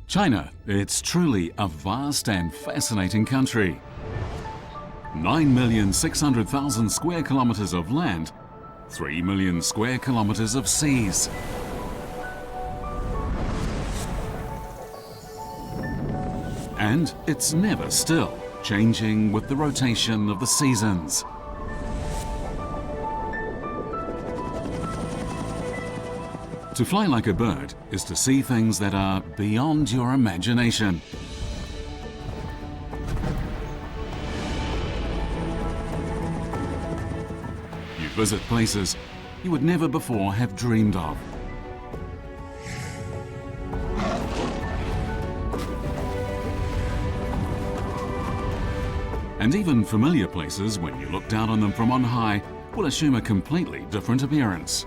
China, it's truly a vast and fascinating country. 9,600,000 square kilometers of land, 3 million square kilometers of seas. And it's never still, changing with the rotation of the seasons. To fly like a bird is to see things that are beyond your imagination. You visit places you would never before have dreamed of. And even familiar places, when you look down on them from on high, will assume a completely different appearance.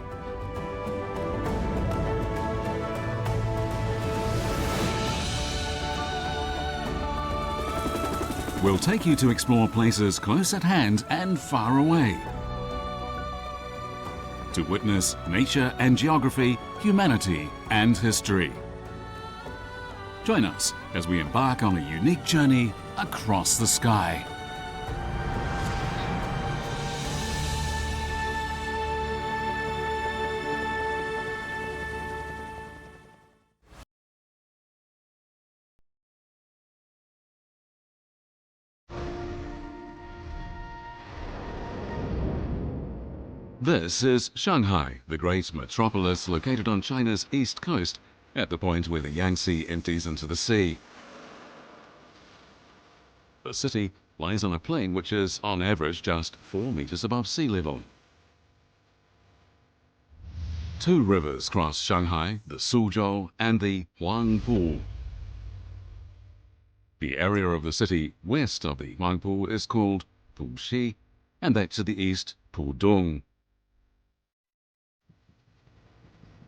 We'll take you to explore places close at hand and far away. To witness nature and geography, humanity and history. Join us as we embark on a unique journey across the sky. This is Shanghai, the great metropolis located on China's east coast, at the point where the Yangtze empties into the sea. The city lies on a plain which is, on average, just 4 meters above sea level. Two rivers cross Shanghai, the Suzhou and the Huangpu. The area of the city west of the Huangpu is called Puxi, and that to the east, Pudong.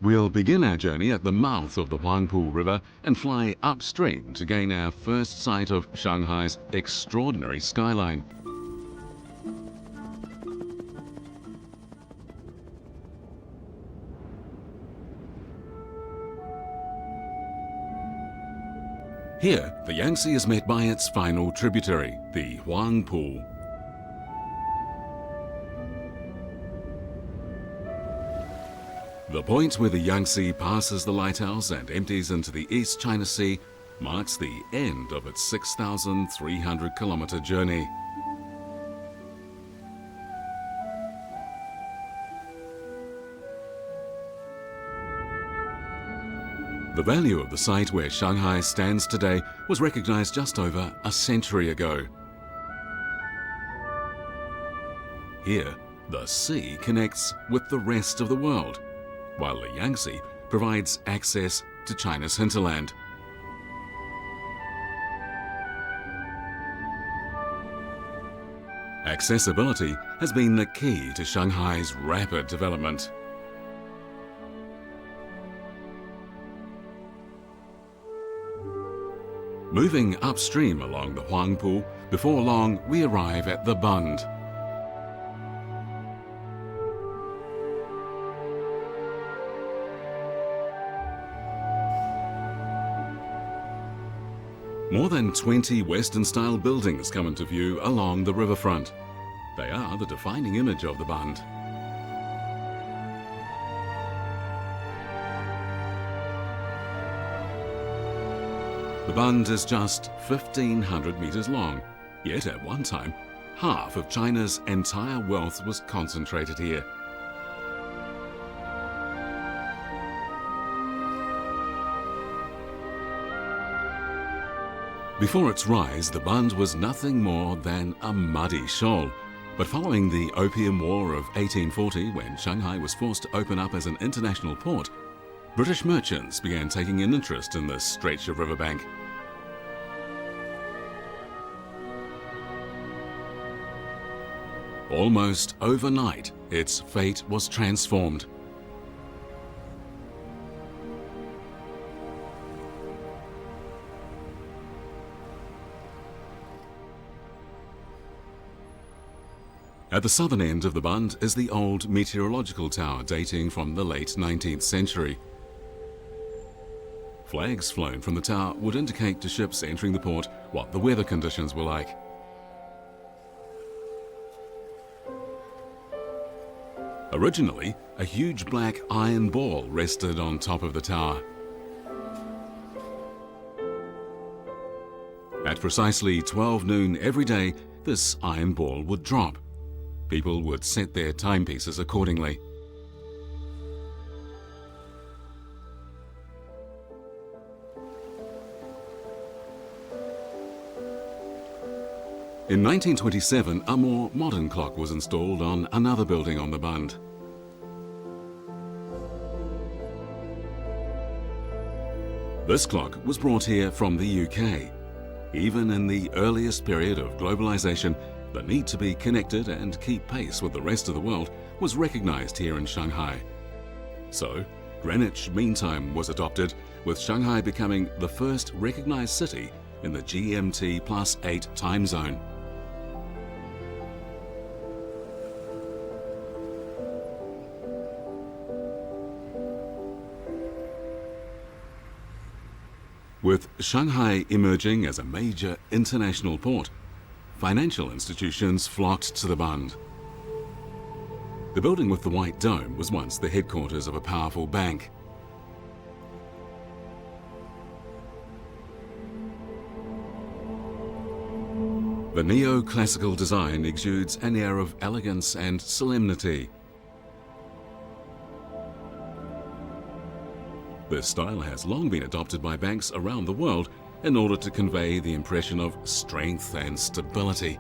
We'll begin our journey at the mouth of the Huangpu River and fly upstream to gain our first sight of Shanghai's extraordinary skyline. Here, the Yangtze is met by its final tributary, the Huangpu. The point where the Yangtze passes the lighthouse and empties into the East China Sea marks the end of its 6,300-kilometer journey. The value of the site where Shanghai stands today was recognized just over a century ago. Here, the sea connects with the rest of the world, while the Yangtze provides access to China's hinterland. Accessibility has been the key to Shanghai's rapid development. Moving upstream along the Huangpu, before long we arrive at the Bund. More than 20 Western-style buildings come into view along the riverfront. They are the defining image of the Bund. The Bund is just 1,500 meters long, yet at one time, half of China's entire wealth was concentrated here. Before its rise, the Bund was nothing more than a muddy shoal. But following the Opium War of 1840, when Shanghai was forced to open up as an international port, British merchants began taking an interest in this stretch of riverbank. Almost overnight, its fate was transformed. At the southern end of the Bund is the old meteorological tower dating from the late 19th century. Flags flown from the tower would indicate to ships entering the port what the weather conditions were like. Originally, a huge black iron ball rested on top of the tower. At precisely 12 noon every day, this iron ball would drop. People would set their timepieces accordingly. In 1927, a more modern clock was installed on another building on the bund. This clock was brought here from the UK. Even in the earliest period of globalization, the need to be connected and keep pace with the rest of the world was recognized here in Shanghai. So, Greenwich Mean Time was adopted, with Shanghai becoming the first recognized city in the GMT+8 time zone. With Shanghai emerging as a major international port, financial institutions flocked to the bund. The building with the white dome was once the headquarters of a powerful bank. The neoclassical design exudes an air of elegance and solemnity. This style has long been adopted by banks around the world in order to convey the impression of strength and stability.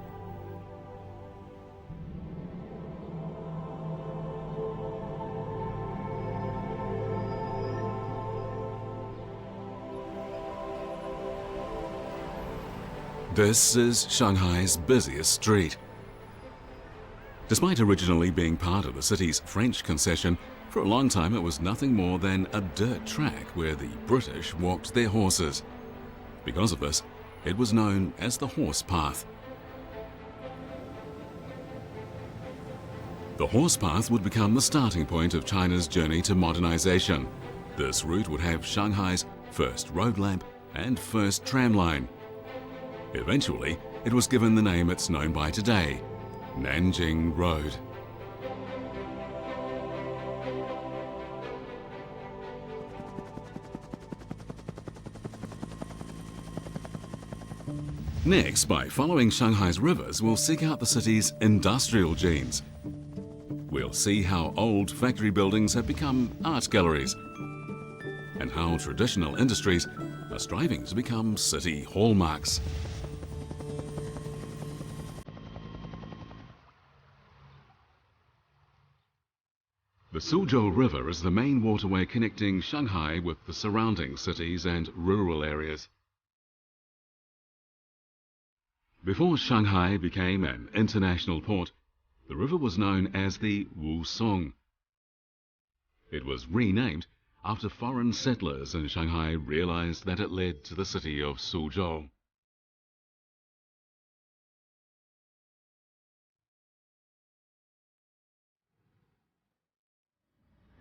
This is Shanghai's busiest street. Despite originally being part of the city's French concession, for a long time it was nothing more than a dirt track where the British walked their horses. Because of this, it was known as the horse path. The horse path would become the starting point of China's journey to modernization. This route would have Shanghai's first road lamp and first tram line. Eventually, it was given the name it's known by today, Nanjing Road. Next, by following Shanghai's rivers, we'll seek out the city's industrial genes. We'll see how old factory buildings have become art galleries, and how traditional industries are striving to become city hallmarks. The Suzhou River is the main waterway connecting Shanghai with the surrounding cities and rural areas. Before Shanghai became an international port, the river was known as the Wusong. It was renamed after foreign settlers in Shanghai realized that it led to the city of Suzhou.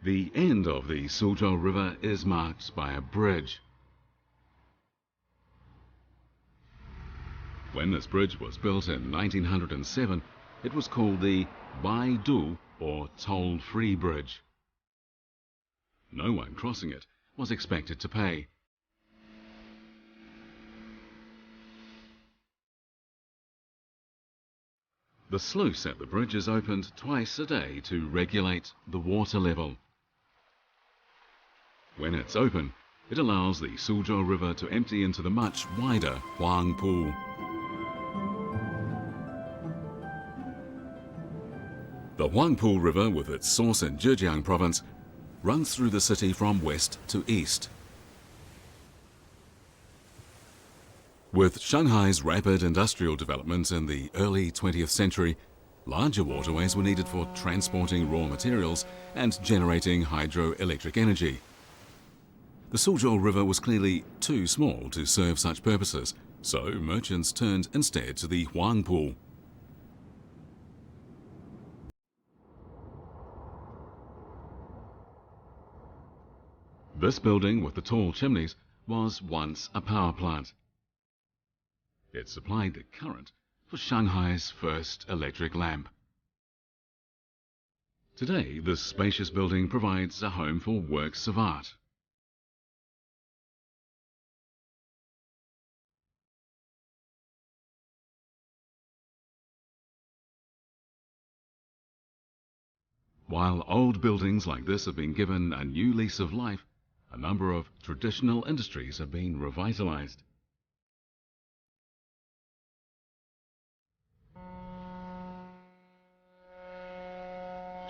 The end of the Suzhou River is marked by a bridge. When this bridge was built in 1907, it was called the Baidu, or toll-free bridge. No one crossing it was expected to pay. The sluice at the bridge is opened twice a day to regulate the water level. When it's open, it allows the Suzhou River to empty into the much wider Huang Pool. The Huangpu River, with its source in Zhejiang province, runs through the city from west to east. With Shanghai's rapid industrial development in the early 20th century, larger waterways were needed for transporting raw materials and generating hydroelectric energy. The Suzhou River was clearly too small to serve such purposes, so merchants turned instead to the Huangpu. This building with the tall chimneys was once a power plant. It supplied the current for Shanghai's first electric lamp. Today, this spacious building provides a home for works of art. While old buildings like this have been given a new lease of life, a number of traditional industries have been revitalized.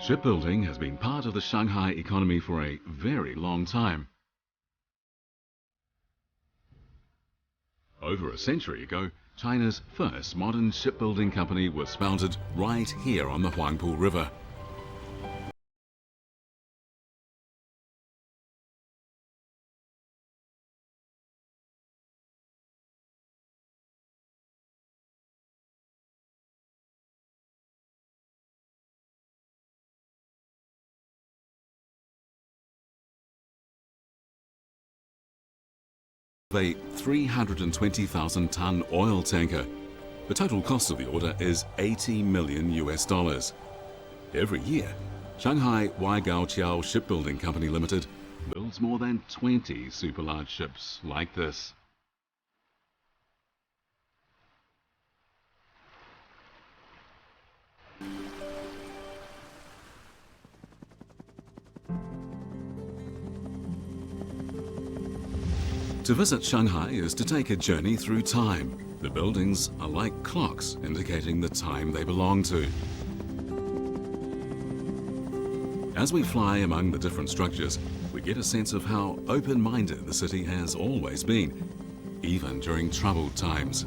Shipbuilding has been part of the Shanghai economy for a very long time. Over a century ago, China's first modern shipbuilding company was founded right here on the Huangpu River. A 320,000-ton oil tanker. The total cost of the order is $80 million. Every year, Shanghai Waigaoqiao Shipbuilding Company Limited builds more than 20 super large ships like this. To visit Shanghai is to take a journey through time. The buildings are like clocks, indicating the time they belong to. As we fly among the different structures, we get a sense of how open-minded the city has always been, even during troubled times.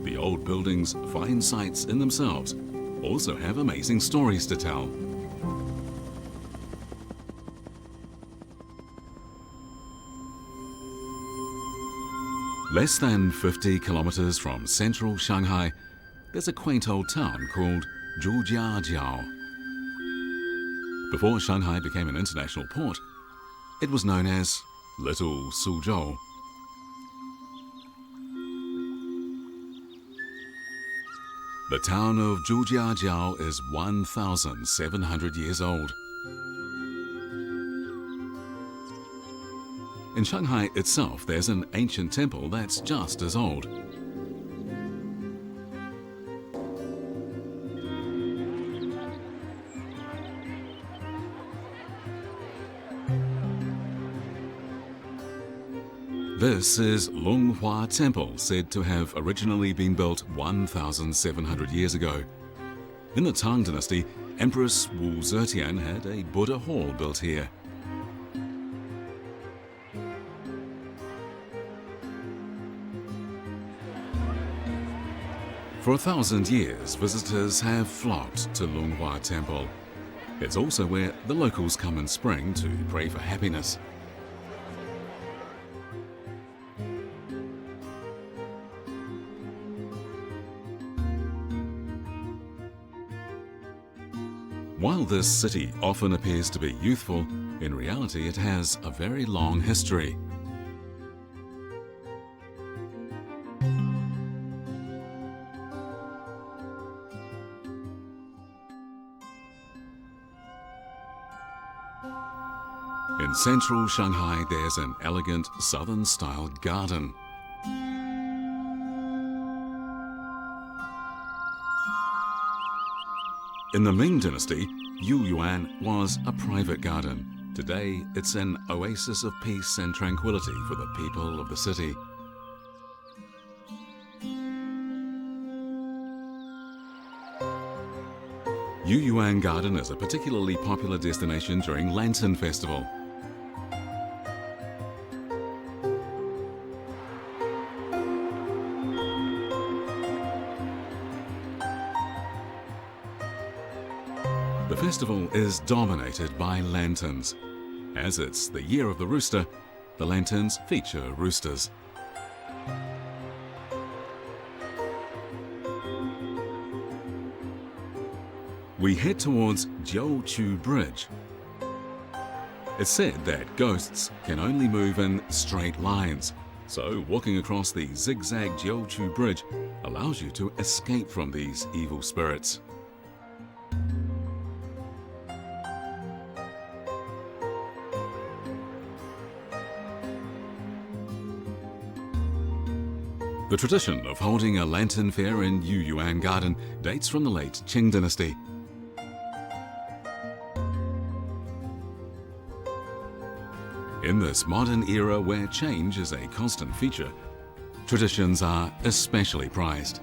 The old buildings, fine sights in themselves, also have amazing stories to tell. Less than 50 kilometers from central Shanghai, there's a quaint old town called Zhujiajiao. Before Shanghai became an international port, it was known as Little Suzhou. The town of Zhujiajiao is 1,700 years old. In Shanghai itself, there's an ancient temple that's just as old. This is Longhua Temple, said to have originally been built 1,700 years ago. In the Tang Dynasty, Empress Wu Zetian had a Buddha hall built here. For 1,000 years, visitors have flocked to Longhua Temple. It's also where the locals come in spring to pray for happiness. While this city often appears to be youthful, in reality it has a very long history. In central Shanghai, there's an elegant southern-style garden. In the Ming Dynasty, Yuyuan was a private garden. Today, it's an oasis of peace and tranquility for the people of the city. Yuyuan Garden is a particularly popular destination during Lantern Festival. The festival is dominated by lanterns. As it's the year of the rooster, the lanterns feature roosters. We head towards Jiuqiu Bridge. It's said that ghosts can only move in straight lines, so walking across the zigzag Jiuchu Bridge allows you to escape from these evil spirits. The tradition of holding a lantern fair in Yuyuan Garden dates from the late Qing dynasty. In this modern era where change is a constant feature, traditions are especially prized.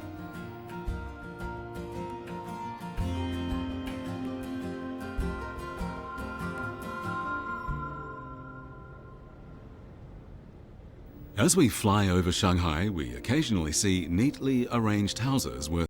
As we fly over Shanghai, we occasionally see neatly arranged houses with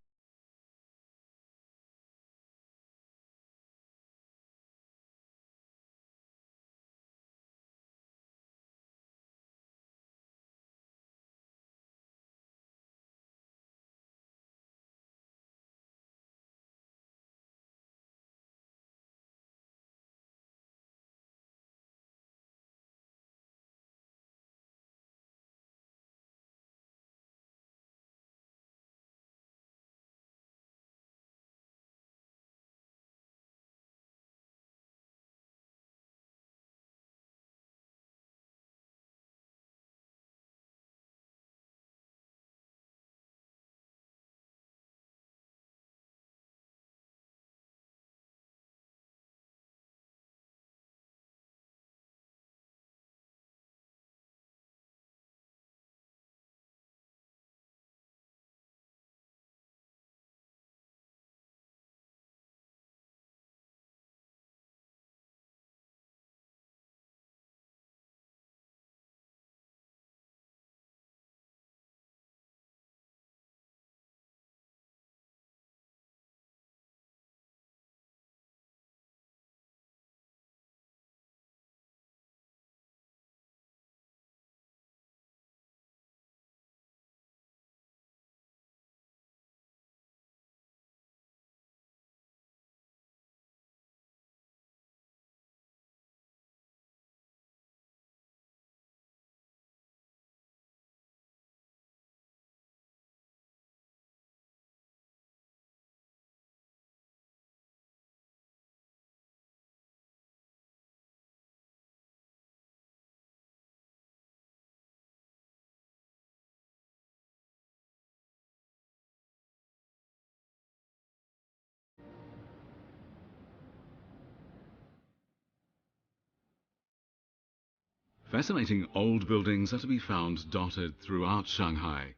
fascinating old buildings are to be found dotted throughout Shanghai.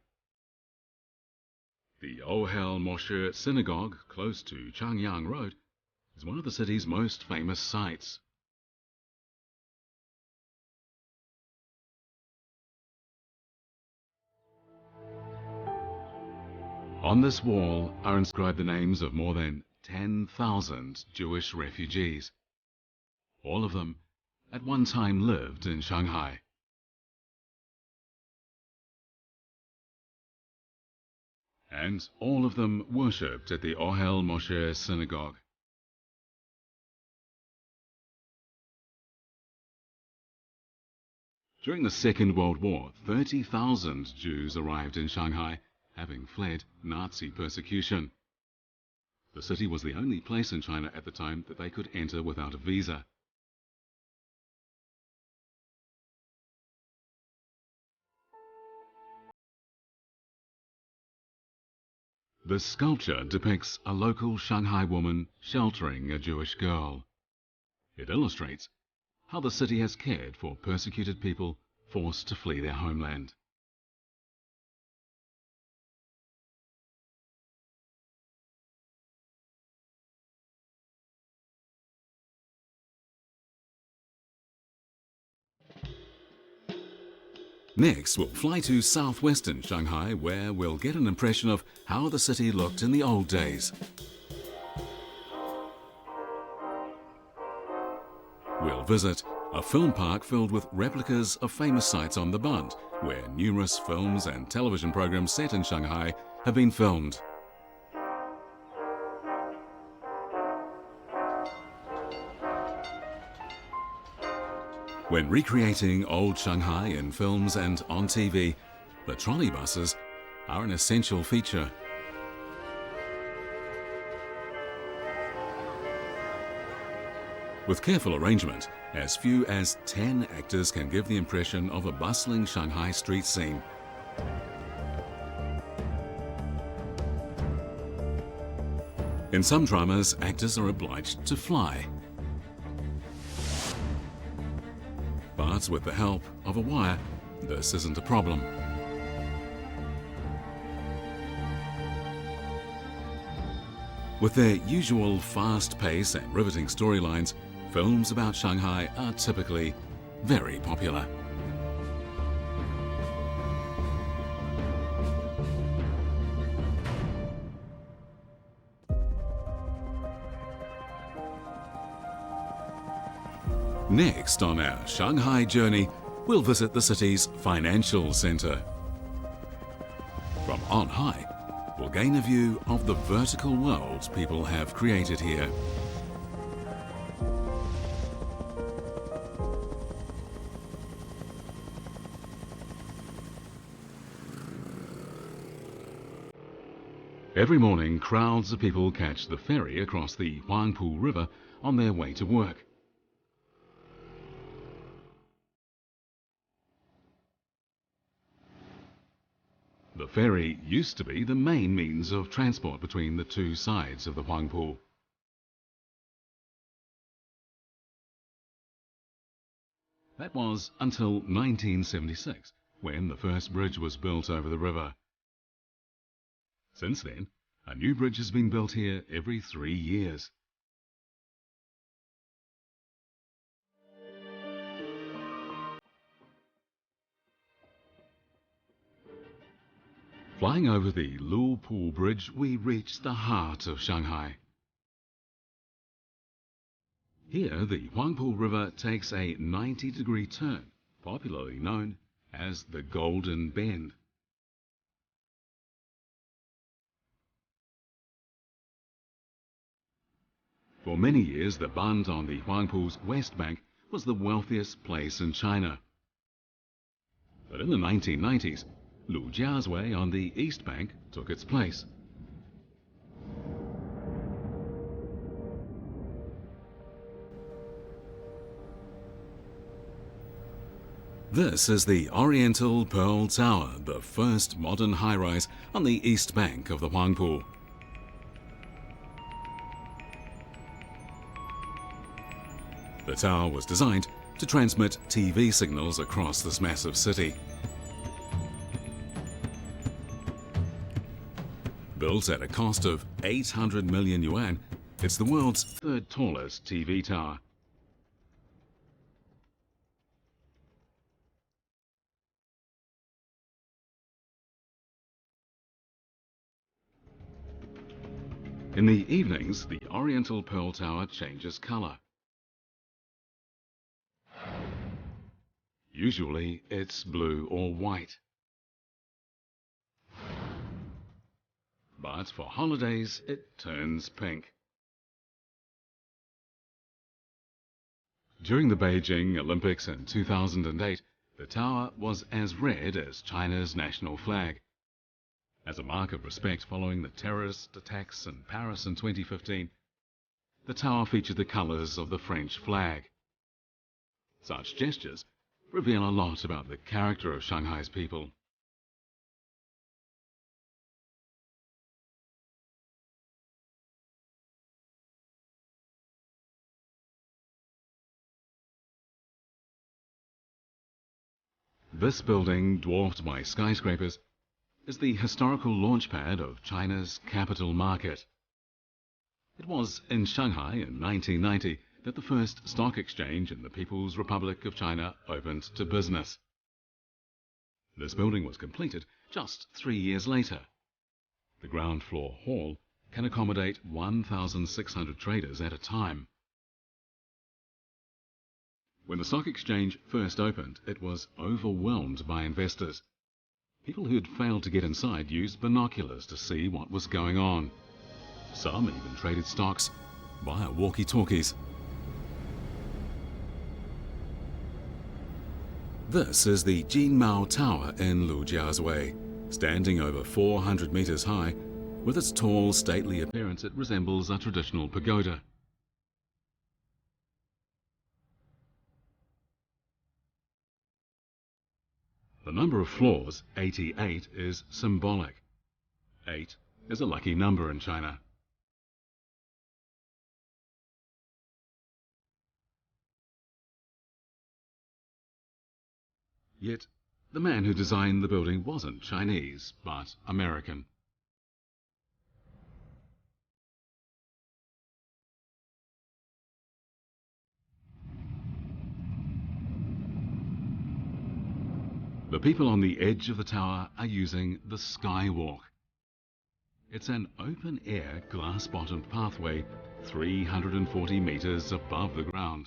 The Ohel Moshe Synagogue, close to Changyang Road, is one of the city's most famous sites. On this wall are inscribed the names of more than 10,000 Jewish refugees. All of them at one time lived in Shanghai. And all of them worshipped at the Ohel Moshe Synagogue. During the Second World War, 30,000 Jews arrived in Shanghai, having fled Nazi persecution. The city was the only place in China at the time that they could enter without a visa. This sculpture depicts a local Shanghai woman sheltering a Jewish girl. It illustrates how the city has cared for persecuted people forced to flee their homeland. Next, we'll fly to southwestern Shanghai, where we'll get an impression of how the city looked in the old days. We'll visit a film park filled with replicas of famous sites on the Bund, where numerous films and television programs set in Shanghai have been filmed. When recreating old Shanghai in films and on TV, the trolley buses are an essential feature. With careful arrangement, as few as 10 actors can give the impression of a bustling Shanghai street scene. In some dramas, actors are obliged to fly. But with the help of a wire, this isn't a problem. With their usual fast pace and riveting storylines, films about Shanghai are typically very popular. Next on our Shanghai journey, we'll visit the city's financial center. From on high, we'll gain a view of the vertical world people have created here. Every morning, crowds of people catch the ferry across the Huangpu River on their way to work. The ferry used to be the main means of transport between the two sides of the Huangpu. That was until 1976, when the first bridge was built over the river. Since then, a new bridge has been built here every 3 years. Flying over the Luopu Bridge, we reach the heart of Shanghai. Here, the Huangpu River takes a 90-degree turn, popularly known as the Golden Bend. For many years, the bund on the Huangpu's west bank was the wealthiest place in China. But in the 1990s, Lujia's Way on the east bank took its place. This is the Oriental Pearl Tower, the first modern high-rise on the east bank of the Huangpu. The tower was designed to transmit TV signals across this massive city. Built at a cost of 800 million yuan, it's the world's third tallest TV tower. In the evenings, the Oriental Pearl Tower changes color. Usually, it's blue or white. But for holidays, it turns pink. During the Beijing Olympics in 2008, the tower was as red as China's national flag. As a mark of respect following the terrorist attacks in Paris in 2015, the tower featured the colors of the French flag. Such gestures reveal a lot about the character of Shanghai's people. This building, dwarfed by skyscrapers, is the historical launchpad of China's capital market. It was in Shanghai in 1990 that the first stock exchange in the People's Republic of China opened to business. This building was completed just 3 years later. The ground floor hall can accommodate 1,600 traders at a time. When the stock exchange first opened, it was overwhelmed by investors. People who'd failed to get inside used binoculars to see what was going on. Some even traded stocks via walkie-talkies. This is the Jinmao Tower in Lujiazui. Standing over 400 meters high, with its tall, stately appearance, it resembles a traditional pagoda. The number of floors, 88, is symbolic. 8 is a lucky number in China. Yet, the man who designed the building wasn't Chinese, but American. The people on the edge of the tower are using the skywalk. It's an open-air, glass-bottomed pathway 340 meters above the ground.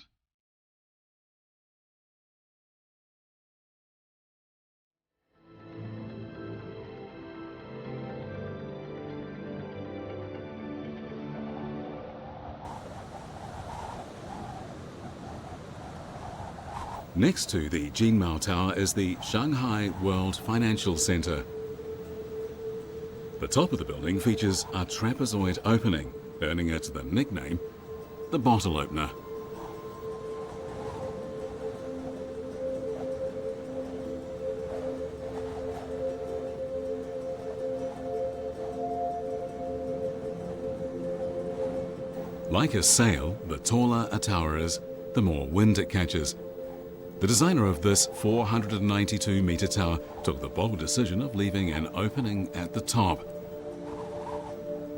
Next to the Jinmao Tower is the Shanghai World Financial Center. The top of the building features a trapezoid opening, earning it the nickname, the bottle opener. Like a sail, the taller a tower is, the more wind it catches. The designer of this 492-meter tower took the bold decision of leaving an opening at the top.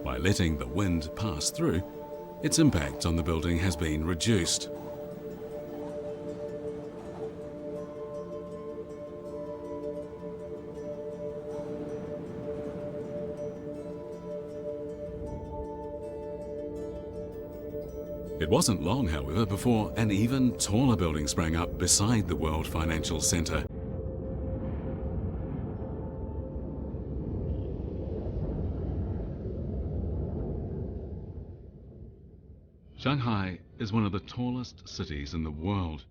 By letting the wind pass through, its impact on the building has been reduced. It wasn't long, however, before an even taller building sprang up beside the World Financial Center. Shanghai is one of the tallest cities in the world.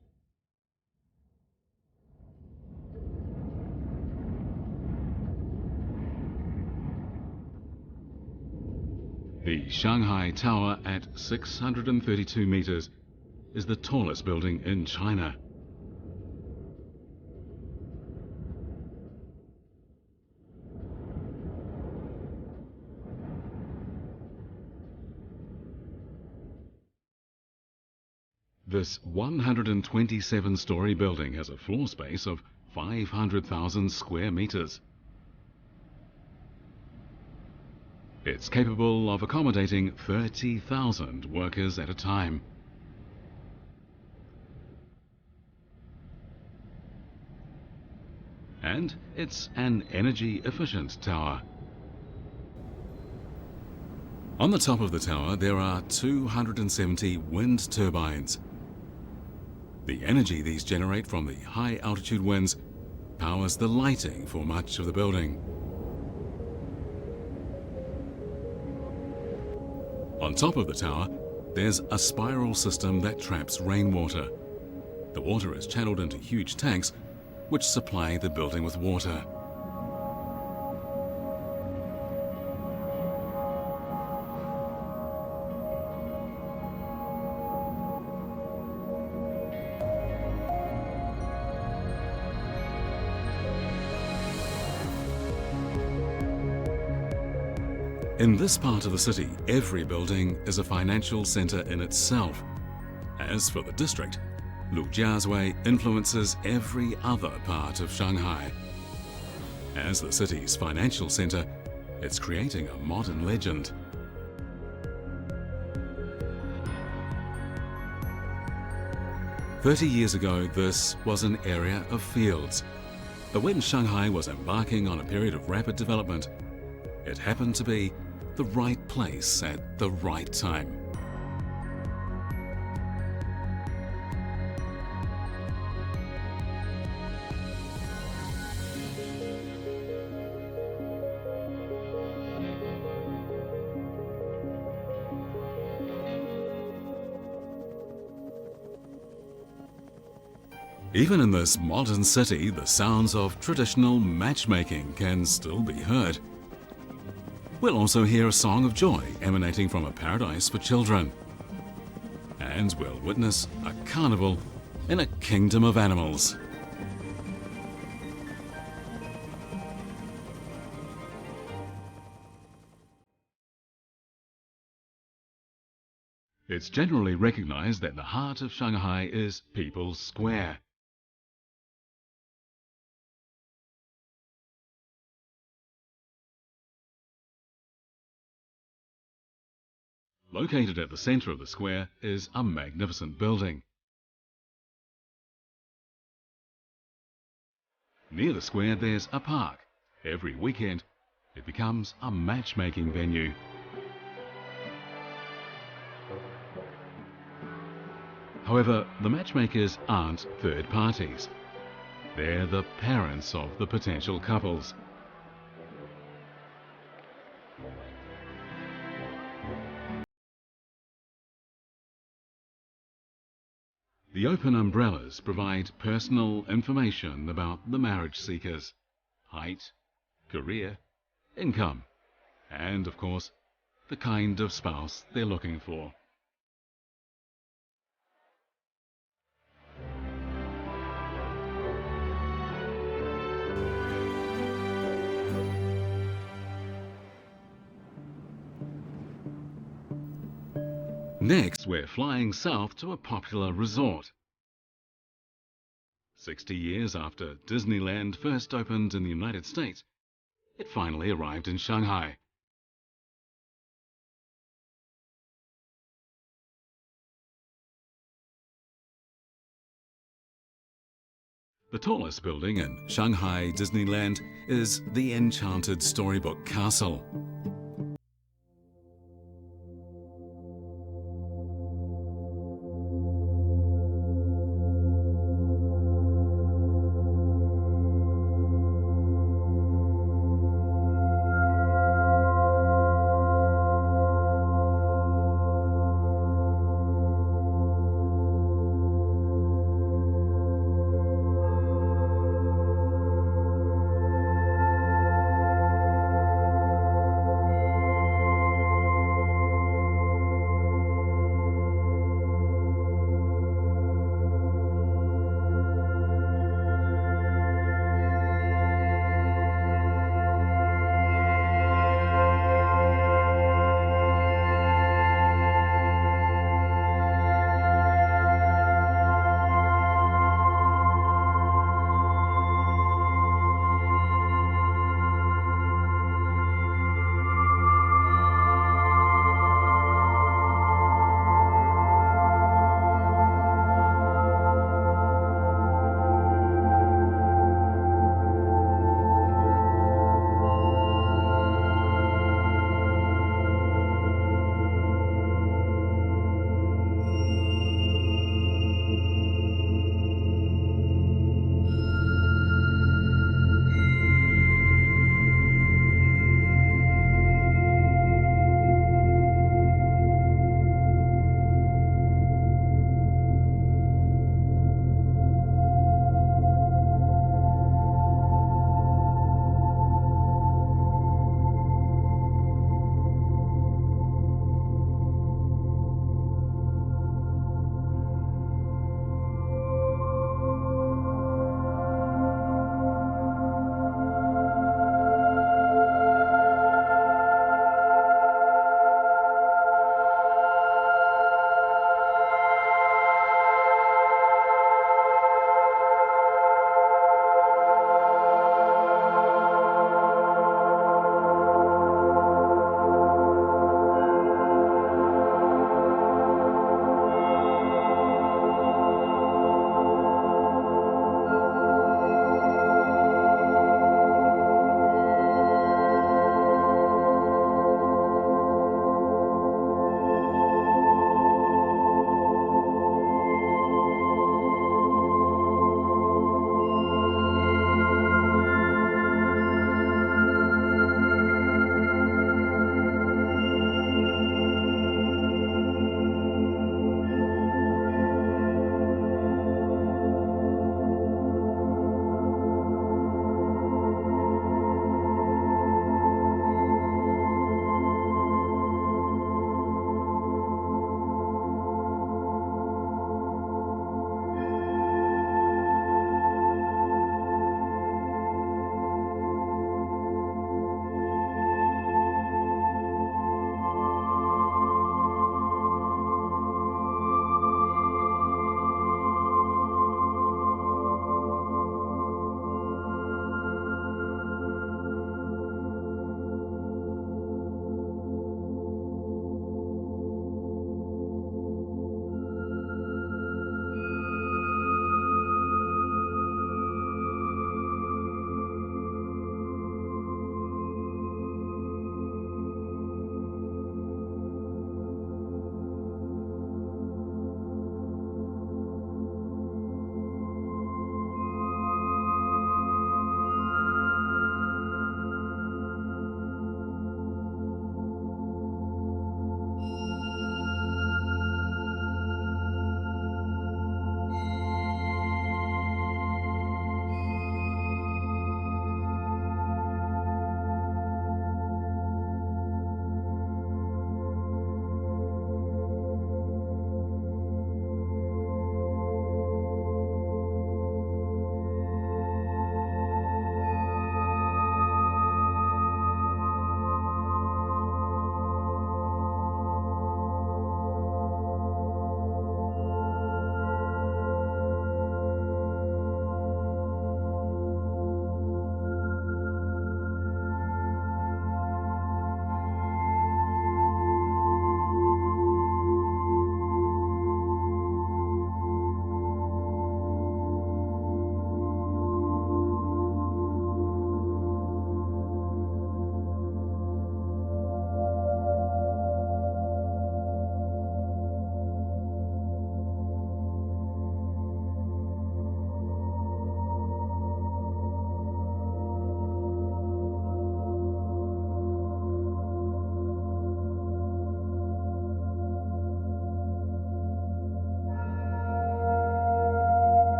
The Shanghai Tower at 632 meters is the tallest building in China. This 127-story building has a floor space of 500,000 square meters. It's capable of accommodating 30,000 workers at a time. And it's an energy-efficient tower. On the top of the tower, there are 270 wind turbines. The energy these generate from the high-altitude winds powers the lighting for much of the building. On top of the tower, there's a spiral system that traps rainwater. The water is channeled into huge tanks, which supply the building with water. In this part of the city, every building is a financial center in itself. As for the district, Lujiazui influences every other part of Shanghai. As the city's financial center, it's creating a modern legend. "30 years ago, this was an area of fields. But when Shanghai was embarking on a period of rapid development, it happened to be the right place at the right time." Even in this modern city, the sounds of traditional matchmaking can still be heard. We'll also hear a song of joy emanating from a paradise for children. And we'll witness a carnival in a kingdom of animals. It's generally recognized that the heart of Shanghai is People's Square. Located at the center of the square is a magnificent building. Near the square there's a park. Every weekend it becomes a matchmaking venue. However, the matchmakers aren't third parties. They're the parents of the potential couples. The open umbrellas provide personal information about the marriage seekers: height, career, income, and of course, the kind of spouse they're looking for. Next, we're flying south to a popular resort. 60 years after Disneyland first opened in the United States, it finally arrived in Shanghai. The tallest building in Shanghai Disneyland is the enchanted storybook castle.